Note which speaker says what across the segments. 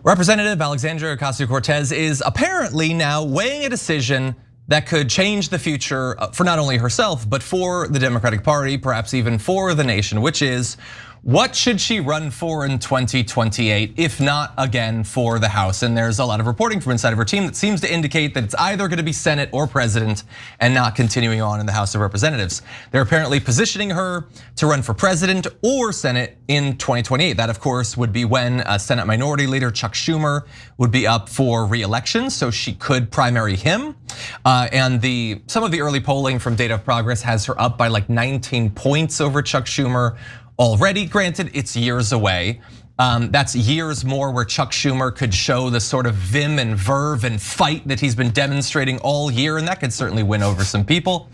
Speaker 1: Representative Alexandria Ocasio-Cortez is apparently now weighing a decision that could change the future for not only herself, but for the Democratic Party, perhaps even for the nation, which is, what should she run for in 2028, if not again for the House? And there's a lot of reporting from inside of her team that seems to indicate that it's either gonna be Senate or President and not continuing on in the House of Representatives. They're apparently positioning her to run for President or Senate in 2028. That, of course, would be when Senate Minority Leader Chuck Schumer would be up for re-election, so she could primary him. And some of the early polling from Data of Progress has her up by like 19 points over Chuck Schumer already. Granted, it's years away. That's years more where Chuck Schumer could show the sort of vim and verve and fight that he's been demonstrating all year, and that could certainly win over some people.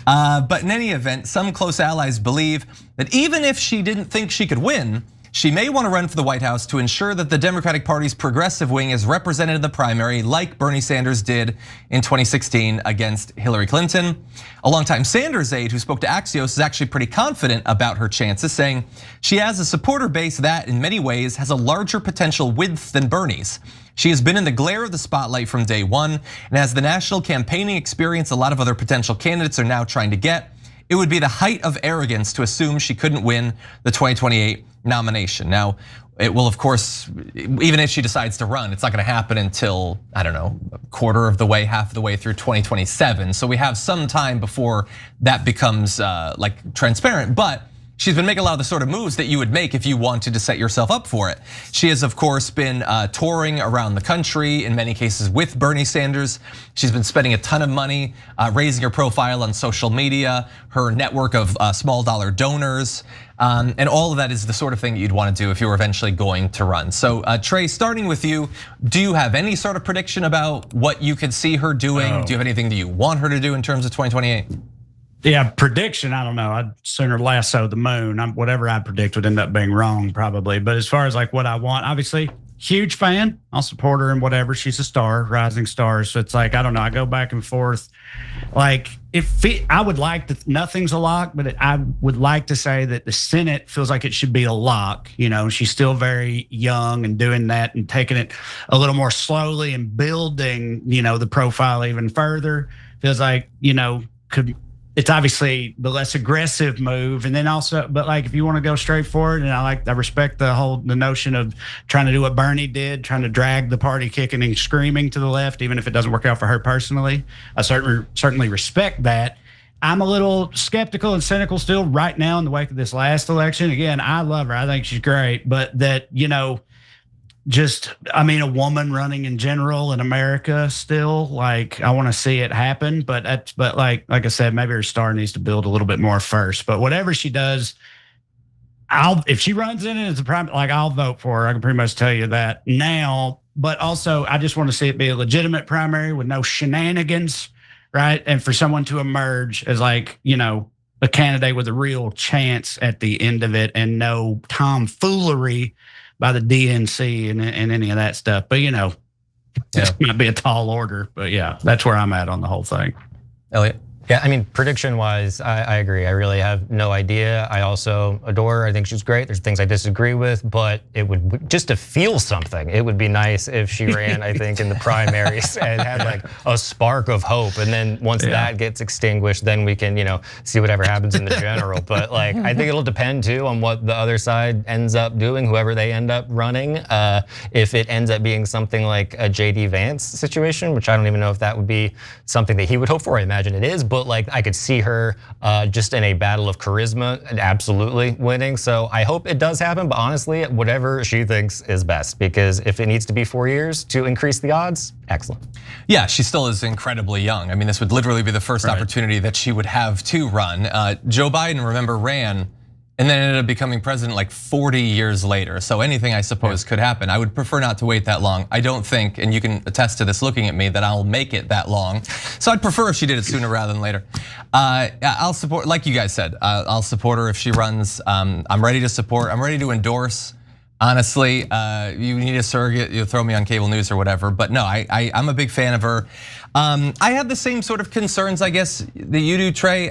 Speaker 1: But in any event, some close allies believe that even if she didn't think she could win, she may want to run for the White House to ensure that the Democratic Party's progressive wing is represented in the primary, like Bernie Sanders did in 2016 against Hillary Clinton. A longtime Sanders aide who spoke to Axios is actually pretty confident about her chances, saying she has a supporter base that, in many ways, has a larger potential width than Bernie's. She has been in the glare of the spotlight from day one and has the national campaigning experience a lot of other potential candidates are now trying to get. It would be the height of arrogance to assume she couldn't win the 2028 nomination. Now, it will, of course, even if she decides to run, it's not gonna happen until, I don't know, a quarter of the way, half of the way through 2027. So we have some time before that becomes like transparent, but she's been making a lot of the sort of moves that you would make if you wanted to set yourself up for it. She has, of course, been touring around the country, in many cases with Bernie Sanders. She's been spending a ton of money, raising her profile on social media, her network of small dollar donors. And all of that is the sort of thing that you'd want to do if you were eventually going to run. So Trey, starting with you, do you have any sort of prediction about what you could see her doing? Do you have anything that you want her to do in terms of 2028?
Speaker 2: Yeah, prediction, I don't know. I'd sooner lasso the moon. Whatever I predict would end up being wrong probably. But as far as like what I want, obviously, huge fan. I'll support her and whatever. She's a star, rising star. So it's like, I don't know, I go back and forth. Like, I would like to, nothing's a lock, but I would like to say that the Senate feels like it should be a lock. You know, she's still very young and doing that and taking it a little more slowly and building, the profile even further. Feels like, it's obviously the less aggressive move. And then also, but like, if you want to go straight forward, and I respect the notion of trying to do what Bernie did, trying to drag the party kicking and screaming to the left, even if it doesn't work out for her personally. I certainly respect that. I'm a little skeptical and cynical still right now in the wake of this last election. Again, I love her. I think she's great, but that, a woman running in general in America still, like, I want to see it happen, but like I said, maybe her star needs to build a little bit more first. But whatever she does, if she runs in it as a prime, like, I'll vote for her. I can pretty much tell you that now. But also, I just want to see it be a legitimate primary with no shenanigans, right? And for someone to emerge as like, a candidate with a real chance at the end of it, and no tomfoolery by the DNC and any of that stuff. But it might be a tall order, but yeah, that's where I'm at on the whole thing.
Speaker 1: Elliot?
Speaker 3: Yeah, prediction wise, I agree. I really have no idea. I also adore her. I think she's great. There's things I disagree with, but it would, just to feel something, it would be nice if she ran, I think, in the primaries and had like a spark of hope. And then once that gets extinguished, then we can, see whatever happens in the general. But like, I think it'll depend too on what the other side ends up doing, whoever they end up running. If it ends up being something like a JD Vance situation, which I don't even know if that would be something that he would hope for. I imagine it is, but like, I could see her just in a battle of charisma and absolutely winning. So I hope it does happen, but honestly, whatever she thinks is best, because if it needs to be 4 years to increase the odds, excellent.
Speaker 1: Yeah, she still is incredibly young. This would literally be the first opportunity that she would have to run. Joe Biden, remember, ran and then ended up becoming president like 40 years later. So anything, I suppose, could happen. I would prefer not to wait that long. I don't think, and you can attest to this looking at me, that I'll make it that long. So I'd prefer if she did it sooner rather than later. I'll support, like you guys said, I'll support her if she runs. I'm ready to support, I'm ready to endorse. Honestly, you need a surrogate, you'll throw me on cable news or whatever. But no, I'm a big fan of her. I have the same sort of concerns, I guess, that you do, Trey.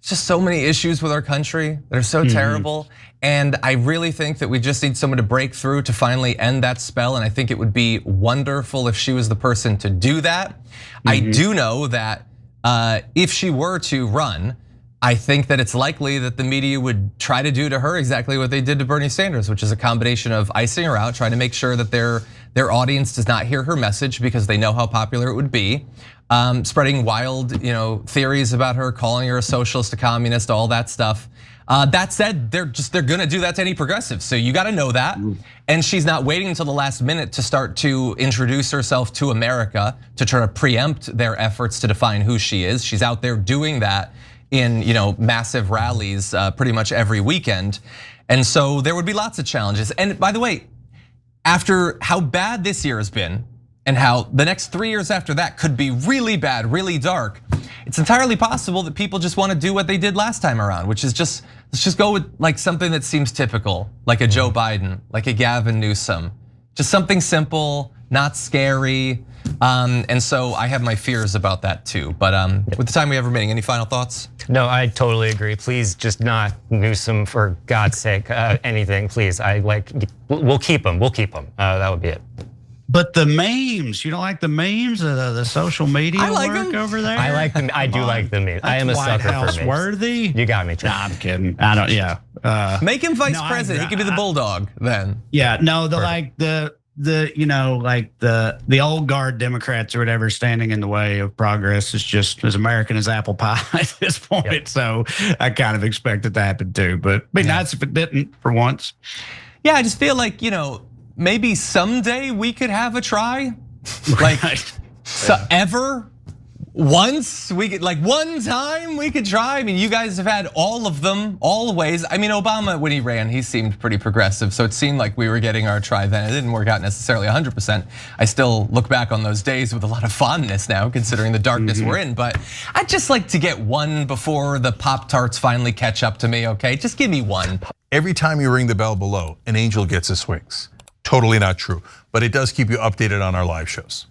Speaker 1: just so many issues with our country that are so terrible. And I really think that we just need someone to break through to finally end that spell. And I think it would be wonderful if she was the person to do that. I do know that if she were to run, I think that it's likely that the media would try to do to her exactly what they did to Bernie Sanders, which is a combination of icing her out, trying to make sure that their audience does not hear her message because they know how popular it would be. Spreading wild, theories about her, calling her a socialist, a communist, all that stuff. That said, they're gonna do that to any progressive. So you gotta know that. And she's not waiting until the last minute to start to introduce herself to America to try to preempt their efforts to define who she is. She's out there doing that in massive rallies pretty much every weekend. And so there would be lots of challenges. And by the way, after how bad this year has been, and how the next 3 years after that could be really bad, really dark, it's entirely possible that people just want to do what they did last time around, which is let's just go with like something that seems typical, like a Joe Biden, like a Gavin Newsom, just something simple, not scary. And so I have my fears about that too. But with the time we have remaining, any final thoughts?
Speaker 3: No, I totally agree. Please just not Newsom, for God's sake, anything, please. We'll keep him, that would be it.
Speaker 2: But the memes, you don't like the memes, the social media work over there?
Speaker 3: I like them. I do like the memes. I am a sucker for memes.
Speaker 2: Worthy?
Speaker 3: You got me, Chuck.
Speaker 2: Nah, I'm kidding. I don't. Yeah.
Speaker 1: Make him vice president. He could be the bulldog then.
Speaker 2: Yeah. No. The old guard Democrats or whatever standing in the way of progress is just as American as apple pie at this point. Yep. So I kind of expect it to happen too. But it'd be nice if it didn't for once.
Speaker 1: Yeah, I just feel like maybe someday we could have a try, like ever. Once we could, like one time we could try. I mean, you guys have had all of them, always. I mean, Obama, when he ran, he seemed pretty progressive. So it seemed like we were getting our try then. It didn't work out necessarily 100%. I still look back on those days with a lot of fondness now, considering the darkness we're in. But I'd just like to get one before the Pop-Tarts finally catch up to me, okay? Just give me one.
Speaker 4: Every time you ring the bell below, an angel gets his wings. Totally not true, but it does keep you updated on our live shows.